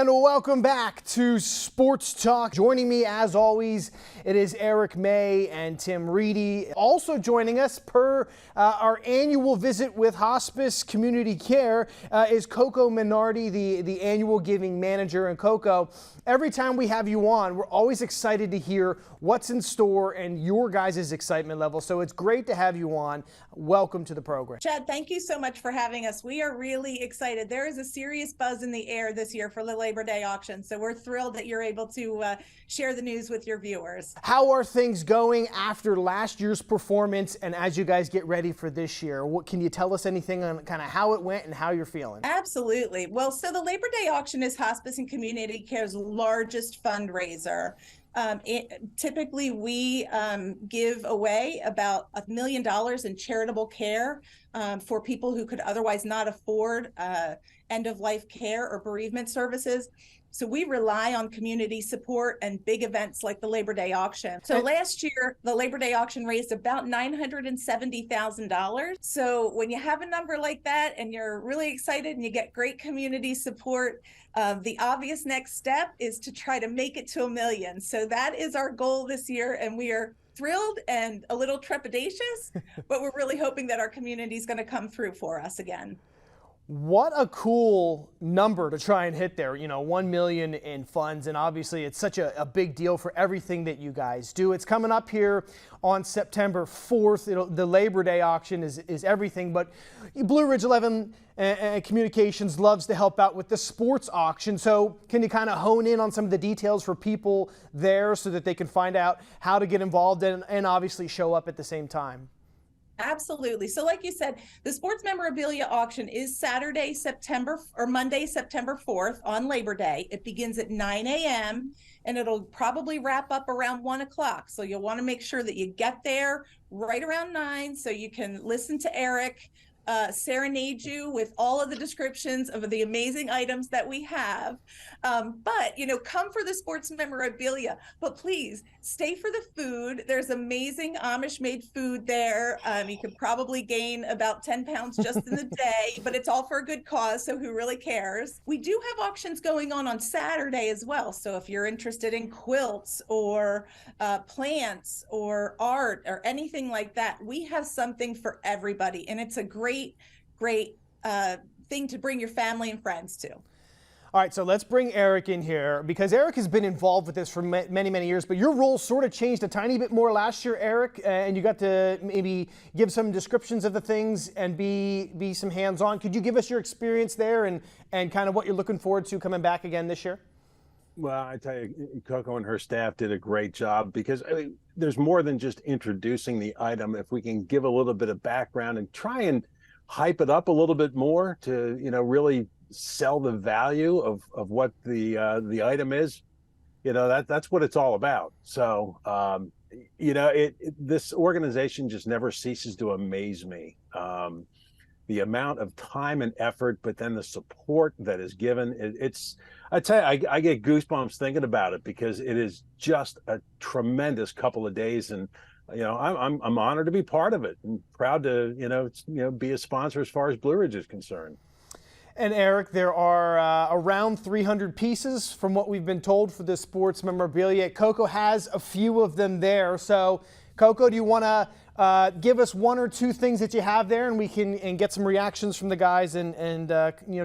And welcome back to Sports Talk. Joining me as always, it is Eric May and Tim Reedy. Also joining us per our annual visit with Hospice Community Care is Coco Minardi, the annual giving manager. And Coco, every time we have you on, we're always excited to hear what's in store and your guys' excitement level. So it's great to have you on. Welcome to the program. Chad, thank you so much for having us. We are really excited. There is a serious buzz in the air this year for the Labor Day auction. So we're thrilled that you're able to share the news with your viewers. How are things going after last year's performance and as you guys get ready for this year? What can you tell us anything on kind of how it went and how you're feeling? Absolutely. Well, so the Labor Day auction is Hospice and Community Care's largest fundraiser. Typically, we give away about $1 million in charitable care for people who could otherwise not afford end-of-life care or bereavement services. So we rely on community support and big events like the Labor Day auction. So last year, the Labor Day auction raised about $970,000. So when you have a number like that and you're really excited and you get great community support, the obvious next step is to try to make it to $1 million. So that is our goal this year, and we are thrilled and a little trepidatious, but we're really hoping that our community is going to come through for us again. What a cool number to try and hit there, 1 million in funds. And obviously it's such a big deal for everything that you guys do. It's coming up here on September 4th. The Labor Day auction is everything, but Blue Ridge 11 Communications loves to help out with the sports auction. So can you kind of hone in on some of the details for people there so that they can find out how to get involved and obviously show up at the same time? Absolutely. So like you said, the sports memorabilia auction is Monday, September 4th on Labor Day. It begins at 9 a.m. and it'll probably wrap up around 1 o'clock. So you'll want to make sure that you get there right around 9 so you can listen to Eric serenade you with all of the descriptions of the amazing items that we have. But, come for the sports memorabilia, but please stay for the food. There's amazing Amish made food there. You could probably gain about 10 pounds just in the day, but it's all for a good cause. So who really cares? We do have auctions going on Saturday as well. So if you're interested in quilts or plants or art or anything like that, we have something for everybody. And it's a great thing to bring your family and friends to. All right, so let's bring Eric in here because Eric has been involved with this for many, many years, but your role sort of changed a tiny bit more last year, Eric, and you got to maybe give some descriptions of the things and be some hands-on. Could you give us your experience there and kind of what you're looking forward to coming back again this year? Well, I tell you, Coco and her staff did a great job because there's more than just introducing the item. If we can give a little bit of background and try and hype it up a little bit more to, really sell the value of what the item is, that's what it's all about. So, this organization just never ceases to amaze me. The amount of time and effort, but then the support that is given, I tell you, I get goosebumps thinking about it because it is just a tremendous couple of days. And, I'm honored to be part of it and proud to, be a sponsor as far as Blue Ridge is concerned. And Eric, there are around 300 pieces from what we've been told for the sports memorabilia. Coco has a few of them there. So Coco, do you want to give us one or two things that you have there and we can get some reactions from the guys and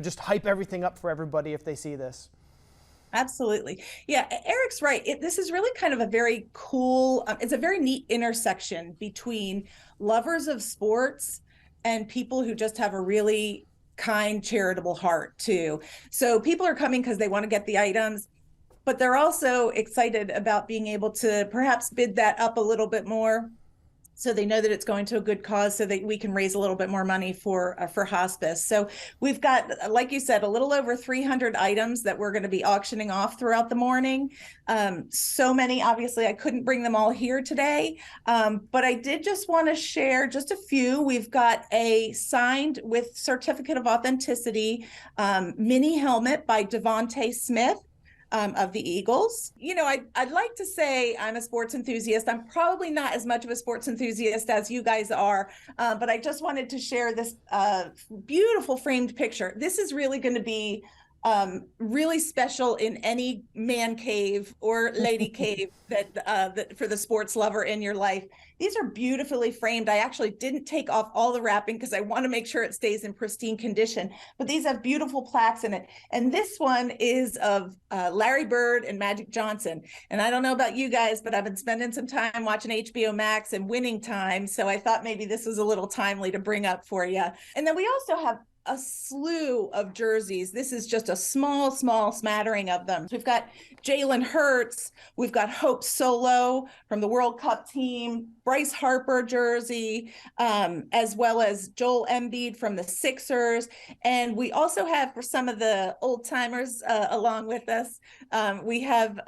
just hype everything up for everybody if they see this? Absolutely. Yeah, Eric's right. This is really kind of a very cool, it's a very neat intersection between lovers of sports and people who just have a really kind, charitable heart too. So people are coming because they want to get the items, but they're also excited about being able to perhaps bid that up a little bit more so they know that it's going to a good cause so that we can raise a little bit more money for hospice. So we've got, like you said, a little over 300 items that we're going to be auctioning off throughout the morning. So many, obviously, I couldn't bring them all here today, but I did just want to share just a few. We've got a signed with certificate of authenticity mini helmet by Devontae Smith. Of the Eagles. I'd like to say I'm a sports enthusiast. I'm probably not as much of a sports enthusiast as you guys are, but I just wanted to share this beautiful framed picture. This is really going to be really special in any man cave or lady cave that for the sports lover in your life. These are beautifully framed. I actually didn't take off all the wrapping because I want to make sure it stays in pristine condition, but these have beautiful plaques in it. And this one is of Larry Bird and Magic Johnson. And I don't know about you guys, but I've been spending some time watching HBO Max and Winning Time. So I thought maybe this was a little timely to bring up for you. And then we also have a slew of jerseys. This is just a small smattering of them. So we've got Jalen Hurts, we've got Hope Solo from the World Cup team, Bryce Harper jersey, as well as Joel Embiid from the Sixers. And we also have, for some of the old timers along with us, we have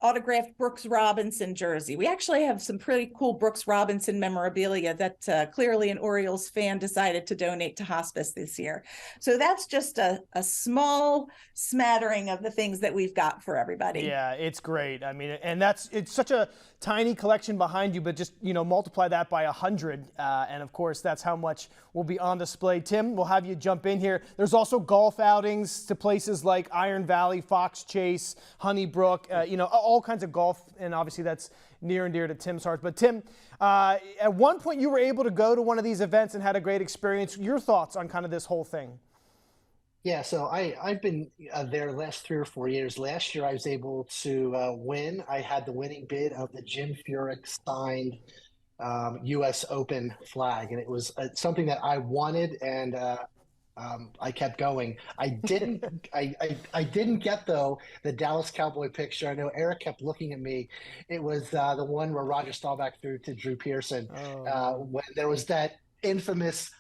autographed Brooks Robinson jersey. We actually have some pretty cool Brooks Robinson memorabilia that clearly an Orioles fan decided to donate to Hospice this year. So that's just a small smattering of the things that we've got for everybody. Yeah, it's great. I mean, and it's such a tiny collection behind you, but just, multiply that by 100. And of course, that's how much will be on display. Tim, we'll have you jump in here. There's also golf outings to places like Iron Valley, Fox Chase, Honeybrook, all kinds of golf. And obviously that's near and dear to Tim's heart. But Tim, at one point you were able to go to one of these events and had a great experience. Your thoughts on kind of this whole thing? Yeah, so I've been there the last 3 or 4 years. Last year I was able to win. I had the winning bid of the Jim Furyk signed U.S. Open flag, and it was something that I wanted, and I kept going. I didn't I didn't get though the Dallas Cowboy picture. I know Eric kept looking at me. It was the one where Roger Staubach threw to Drew Pearson when there was that infamous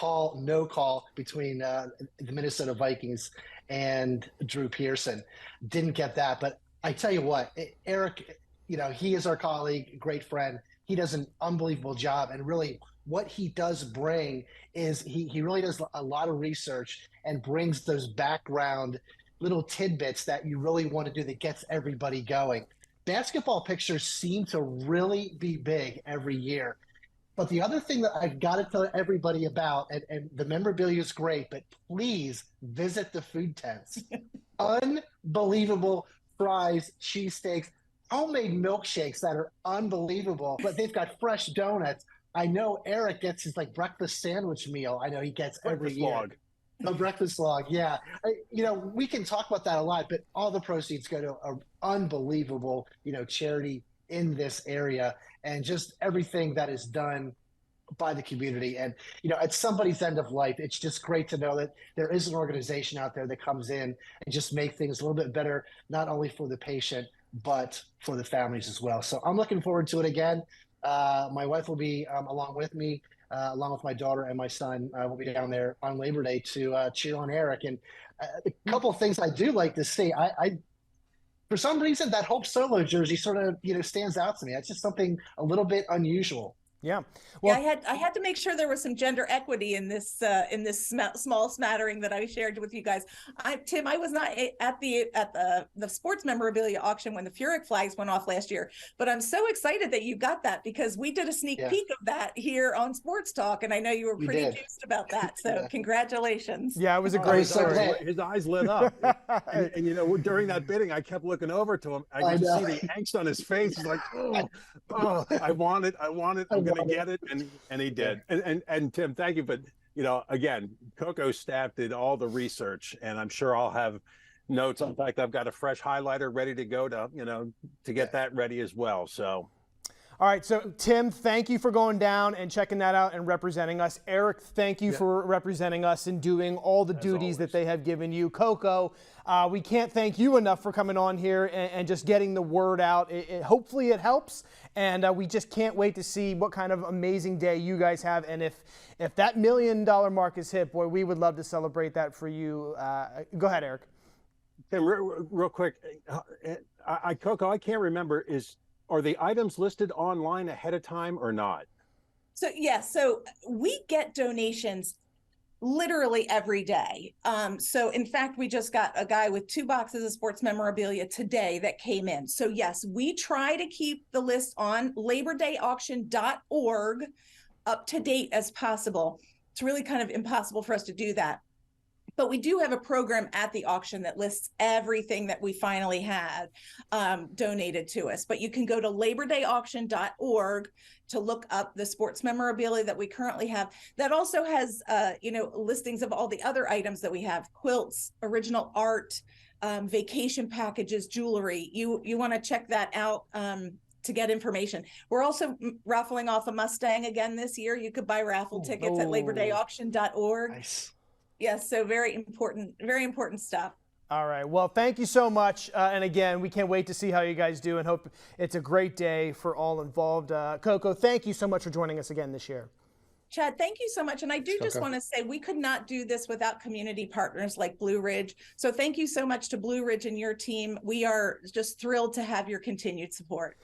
no call between the Minnesota Vikings and Drew Pearson. Didn't get that, but I tell you what, Eric, he is our colleague, great friend. He does an unbelievable job, and really what he does bring is he really does a lot of research and brings those background little tidbits that you really want to do that gets everybody going. Basketball pictures seem to really be big every year. But the other thing that I've got to tell everybody about, and the memorabilia is great, but please visit the food tents. Unbelievable fries, cheesesteaks, homemade milkshakes that are unbelievable, but they've got fresh donuts. I know Eric gets his breakfast sandwich meal. I know he gets every year. Log. A breakfast log, yeah. We can talk about that a lot, but all the proceeds go to an unbelievable, charity in this area, and just everything that is done by the community. And, at somebody's end of life, it's just great to know that there is an organization out there that comes in and just make things a little bit better, not only for the patient, but for the families as well. So I'm looking forward to it again. My wife will be along with me, along with my daughter and my son. We'll be down there on Labor Day to cheer on Eric. And a couple of things I do like to see. I for some reason, that Hope Solo jersey sort of, stands out to me. That's just something a little bit unusual. Yeah. Well, yeah, I had to make sure there was some gender equity in this small smattering that I shared with you guys. Tim, I was not at the sports memorabilia auction when the Furyk flags went off last year, but I'm so excited that you got that, because we did a sneak peek of that here on Sports Talk, and I know you were pretty juiced about that. So congratulations. Yeah, it was a great story. His eyes lit up, and during that bidding, I kept looking over to him. I could see the angst on his face. He's like, oh, I want it. I'm going to get it, and he did. And Tim, thank you. But again, Coco staff did all the research, and I'm sure I'll have notes. In fact, I've got a fresh highlighter ready to go to get that ready as well. So. All right, so Tim, thank you for going down and checking that out and representing us. Eric, thank you for representing us and doing all the duties that they have given you. Coco, we can't thank you enough for coming on here and just getting the word out. Hopefully it helps, and we just can't wait to see what kind of amazing day you guys have. And if that $1 million mark is hit, boy, we would love to celebrate that for you. Go ahead, Eric. Tim, real quick, Coco, I can't remember, are the items listed online ahead of time or not? So, so we get donations literally every day. So in fact, we just got a guy with 2 boxes of sports memorabilia today that came in. So yes, we try to keep the list on LaborDayAuction.org up to date as possible. It's really kind of impossible for us to do that. But we do have a program at the auction that lists everything that we finally had donated to us. But you can go to labordayauction.org to look up the sports memorabilia that we currently have. That also has, listings of all the other items that we have: quilts, original art, vacation packages, jewelry. You want to check that out to get information. We're also raffling off a Mustang again this year. You could buy raffle tickets at labordayauction.org. Nice. Yes, so very important stuff. All right. Well, thank you so much. And again, we can't wait to see how you guys do and hope it's a great day for all involved. Coco, thank you so much for joining us again this year. Chad, thank you so much. And I do just want to say we could not do this without community partners like Blue Ridge. So thank you so much to Blue Ridge and your team. We are just thrilled to have your continued support.